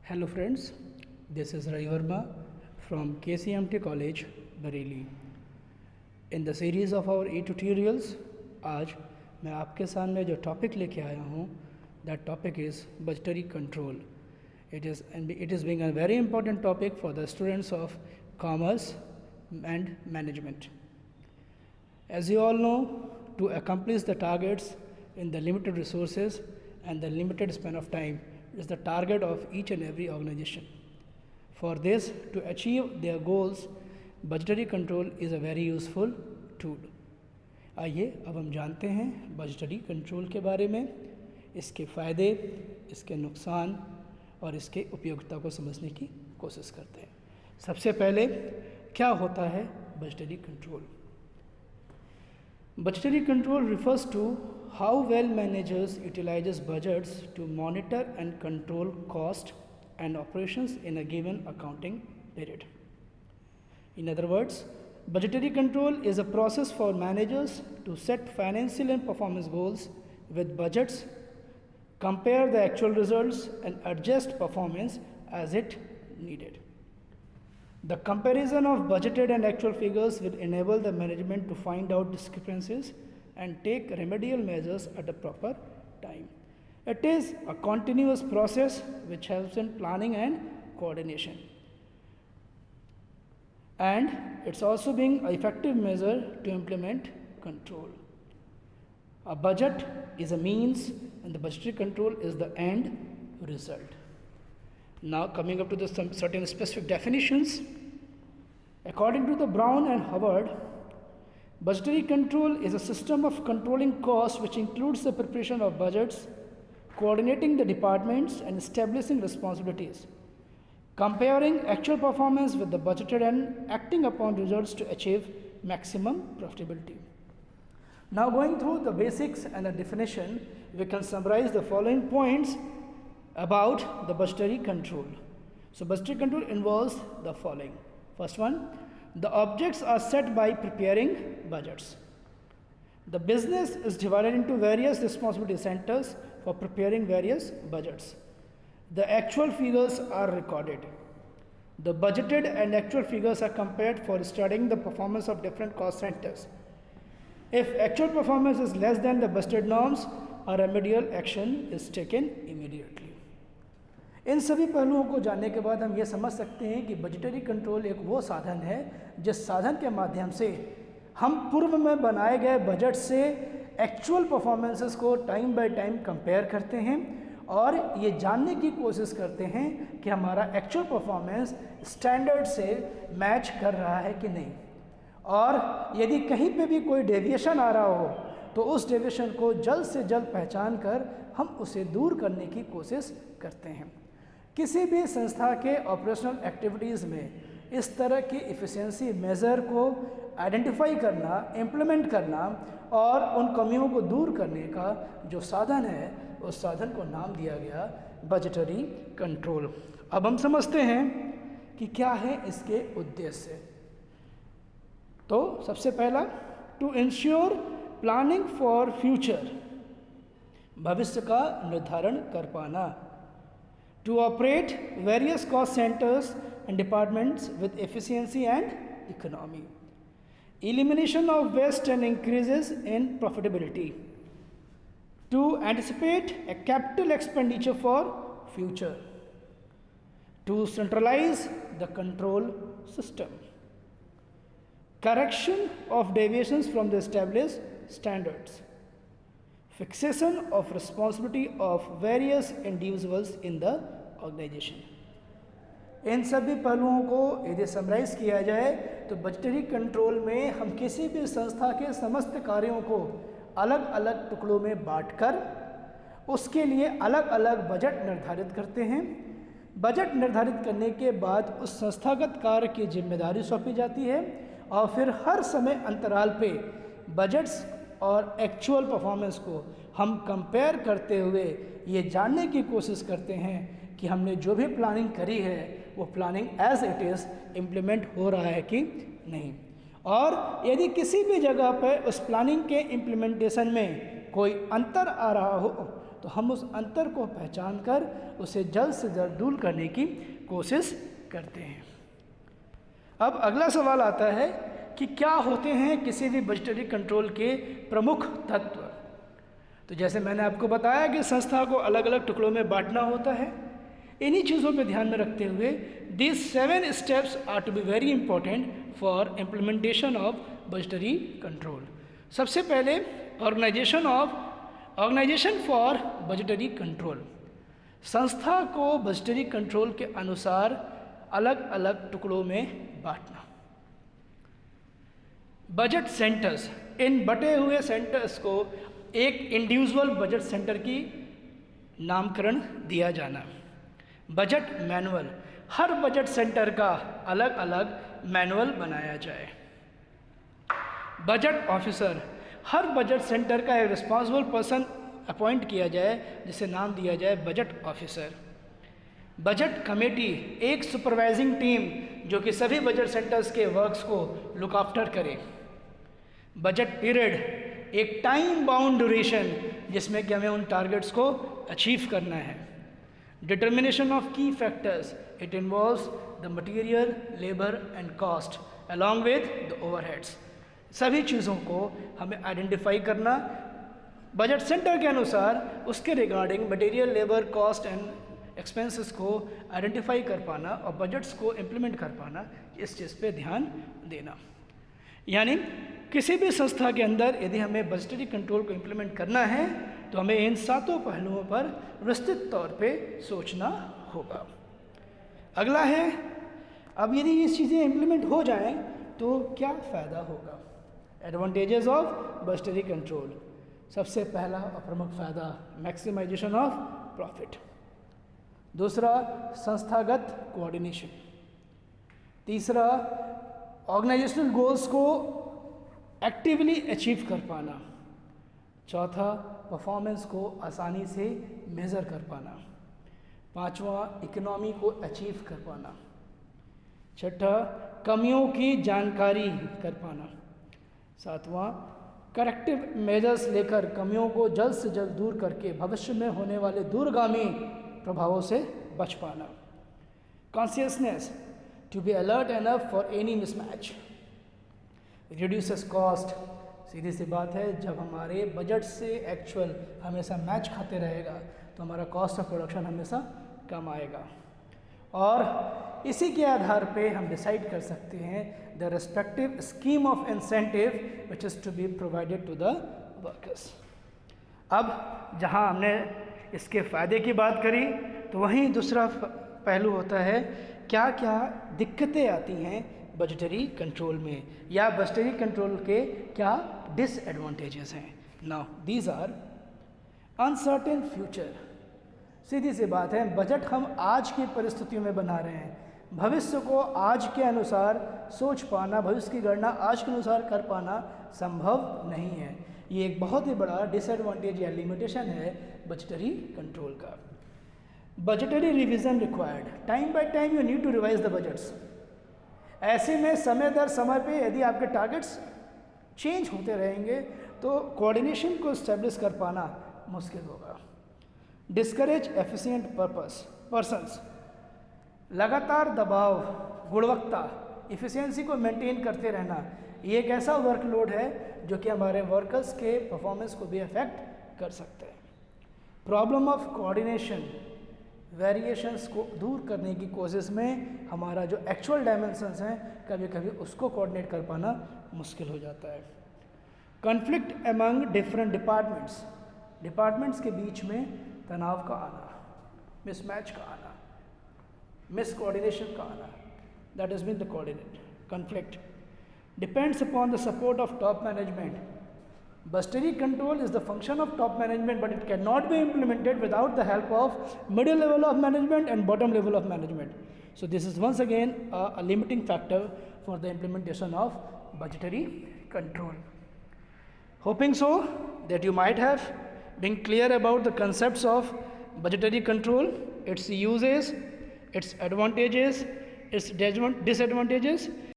Hello friends, this is Rai Verma from KCMT College, Bareilly. In the series of our e-tutorials, आज मैं आपके सामने जो topic लेके आया हूँ, that topic is budgetary control. It is being a very important topic for the students of commerce and management. As you all know, to accomplish the targets in the limited resources and the limited span of time is the target of each and every organization. For this, to achieve their goals, budgetary control is a very useful tool. आइए अब हम जानते हैं budgetary control के बारे में, इसके फ़ायदे, इसके नुकसान और इसके उपयोगिता को समझने की कोशिश करते हैं। सबसे पहले क्या होता है budgetary control? Budgetary control refers to how well managers utilizes budgets to monitor and control cost and operations in a given accounting period. In other words, budgetary control is a process for managers to set financial and performance goals with budgets, compare the actual results and adjust performance as it needed. The comparison of budgeted and actual figures will enable the management to find out discrepancies and take remedial measures at the proper time. It is a continuous process which helps in planning and coordination. And it's also being an effective measure to implement control. A budget is a means and the budgetary control is the end result. Now coming up to the some certain specific definitions. According to the Brown and Howard, budgetary control is a system of controlling costs which includes the preparation of budgets, coordinating the departments and establishing responsibilities, comparing actual performance with the budgeted and acting upon results to achieve maximum profitability. Now going through the basics and the definition, we can summarize the following points about the budgetary control. So budgetary control involves the following. First one, the objects are set by preparing budgets. The business is divided into various responsibility centers for preparing various budgets. The actual figures are recorded. The budgeted and actual figures are compared for studying the performance of different cost centers. If actual performance is less than the budgeted norms, a remedial action is taken immediately. इन सभी पहलुओं को जानने के बाद हम ये समझ सकते हैं कि बजटरी कंट्रोल एक वो साधन है जिस साधन के माध्यम से हम पूर्व में बनाए गए बजट से एक्चुअल परफॉर्मेंसेस को टाइम बाय टाइम कंपेयर करते हैं और ये जानने की कोशिश करते हैं कि हमारा एक्चुअल परफॉर्मेंस स्टैंडर्ड से मैच कर रहा है कि नहीं, और यदि कहीं पे भी कोई डेविएशन आ रहा हो तो उस डेविएशन को जल्द से जल्द पहचान कर हम उसे दूर करने की कोशिश करते हैं। किसी भी संस्था के ऑपरेशनल एक्टिविटीज़ में इस तरह की इफ़िशियंसी मेज़र को आइडेंटिफाई करना, इम्प्लीमेंट करना और उन कमियों को दूर करने का जो साधन है उस साधन को नाम दिया गया बजटरी कंट्रोल। अब हम समझते हैं कि क्या है इसके उद्देश्य। तो सबसे पहला, to ensure planning for future, भविष्य का निर्धारण कर पाना। To operate various cost centers and departments with efficiency and economy. Elimination of waste and increases in profitability. To anticipate a capital expenditure for future. To centralize the control system. Correction of deviations from the established standards. Fixation of responsibility of various individuals in the organization. इन सभी पहलुओं को यदि summarise किया जाए तो budgetary control में हम किसी भी संस्था के समस्त कार्यों को अलग अलग टुकड़ों में बांटकर उसके लिए अलग अलग बजट निर्धारित करते हैं। बजट निर्धारित करने के बाद उस संस्थागत कार्य की जिम्मेदारी सौंपी जाती है और फिर हर समय अंतराल पे बजट्स और एक्चुअल परफॉर्मेंस को हम कंपेयर करते हुए ये जानने की कोशिश करते हैं कि हमने जो भी प्लानिंग करी है वो planning as it is implement हो रहा है कि नहीं, और यदि किसी भी जगह पर उस प्लानिंग के इम्प्लीमेंटेशन में कोई अंतर आ रहा हो तो हम उस अंतर को पहचान कर उसे जल्द से जल्द दूर करने की कोशिश करते हैं। अब अगला सवाल आता है कि क्या होते हैं किसी भी बजटरी कंट्रोल के प्रमुख तत्व। तो जैसे मैंने आपको बताया कि संस्था को अलग अलग टुकड़ों में बांटना होता है। इन्हीं चीज़ों पे ध्यान में रखते हुए these 7 steps are to be very important for implementation of budgetary control। सबसे पहले ऑर्गेनाइजेशन फॉर बजटरी कंट्रोल। संस्था को बजटरी कंट्रोल के अनुसार अलग अलग टुकड़ों में बांटना। बजट सेंटर्स, इन बटे हुए सेंटर्स को एक इंडिविजुअल बजट सेंटर की नामकरण दिया जाना। बजट मैनुअल, हर बजट सेंटर का अलग अलग मैनुअल बनाया जाए। बजट ऑफिसर, हर बजट सेंटर का एक रिस्पॉन्सिबल पर्सन अपॉइंट किया जाए जिसे नाम दिया जाए बजट ऑफिसर। बजट कमेटी, एक सुपरवाइजिंग टीम जो कि सभी बजट सेंटर्स के वर्क्स को लुक आफ्टर करे। बजट पीरियड, एक टाइम बाउंड ड्यूरेशन जिसमें कि हमें उन टारगेट्स को अचीव करना है। डिटर्मिनेशन ऑफ की factors, it involves the material, labour and cost along with the overheads. सभी चीज़ों को हमें आइडेंटिफाई करना, बजट सेंटर के अनुसार उसके regarding material, labour, cost and expenses को आइडेंटिफाई कर पाना और बजट्स को इम्प्लीमेंट कर पाना, इस चीज़ पे ध्यान देना। यानी किसी भी संस्था के अंदर यदि हमें बजटरी कंट्रोल को इम्प्लीमेंट करना है तो हमें इन 7 पहलुओं पर विस्तृत तौर पे सोचना होगा। अगला है, अब यदि ये चीज़ें इम्प्लीमेंट हो जाएं तो क्या फ़ायदा होगा। Advantages of budgetary control. सबसे पहला और प्रमुख फ़ायदा मैक्सिमाइजेशन ऑफ प्रॉफिट। दूसरा, संस्थागत कोऑर्डिनेशन। तीसरा, ऑर्गेनाइजेशनल गोल्स को एक्टिवली अचीव कर पाना। चौथा, परफॉर्मेंस को आसानी से मेज़र कर पाना। पांचवा, इकोनॉमी को अचीव कर पाना। छठा, कमियों की जानकारी कर पाना। सातवां, करेक्टिव मेजर्स लेकर कमियों को जल्द से जल्द दूर करके भविष्य में होने वाले दूरगामी प्रभावों से बच पाना। Consciousness, to be alert enough for any mismatch. Reduces cost, सीधी सी बात है, जब हमारे बजट से एक्चुअल हमेशा मैच खाते रहेगा तो हमारा कॉस्ट ऑफ प्रोडक्शन हमेशा कम आएगा। और इसी के आधार पे हम डिसाइड कर सकते हैं the respective scheme of incentive which is to be provided to the workers. अब जहां हमने इसके फ़ायदे की बात करी तो वहीं दूसरा पहलू होता है क्या क्या दिक्कतें आती हैं बजटरी कंट्रोल में, या बजटरी कंट्रोल के क्या डिसएडवांटेजेस हैं। Now these are uncertain future. सीधी सी बात है, बजट हम आज की परिस्थितियों में बना रहे हैं। भविष्य को आज के अनुसार सोच पाना, भविष्य की गणना आज के अनुसार कर पाना संभव नहीं है। ये एक बहुत ही बड़ा डिसएडवांटेज या लिमिटेशन है बजटरी कंट्रोल का। Budgetary revision required, time by time you need to revise the budgets. ऐसे में समय दर समय पे यदि आपके टारगेट्स चेंज होते रहेंगे तो कोऑर्डिनेशन को इस्टेब्लिश कर पाना मुश्किल होगा। डिस्करेज एफिशिएंट पर्सन्स, लगातार दबाव, गुणवत्ता, इफ़िशियंसी को मेंटेन करते रहना, ये एक ऐसा वर्कलोड है जो कि हमारे वर्कर्स के परफॉर्मेंस को भी अफेक्ट कर सकता है। प्रॉब्लम ऑफ कोऑर्डिनेशन, वेरिएशंस को दूर करने की कोशिश में हमारा जो एक्चुअल डायमेंशंस हैं कभी कभी उसको कोऑर्डिनेट कर पाना मुश्किल हो जाता है। कॉन्फ्लिक्ट अमंग डिफरेंट डिपार्टमेंट्स के बीच में तनाव का आना, मिसमैच का आना, मिस कोऑर्डिनेशन का आना, that is mean the coordinate conflict depends upon the support of top management. Budgetary control is the function of top management, but it cannot be implemented without the help of middle level of management and bottom level of management. So this is once again a limiting factor for the implementation of budgetary control. Hoping so that you might have been clear about the concepts of budgetary control, its uses, its advantages, its disadvantages.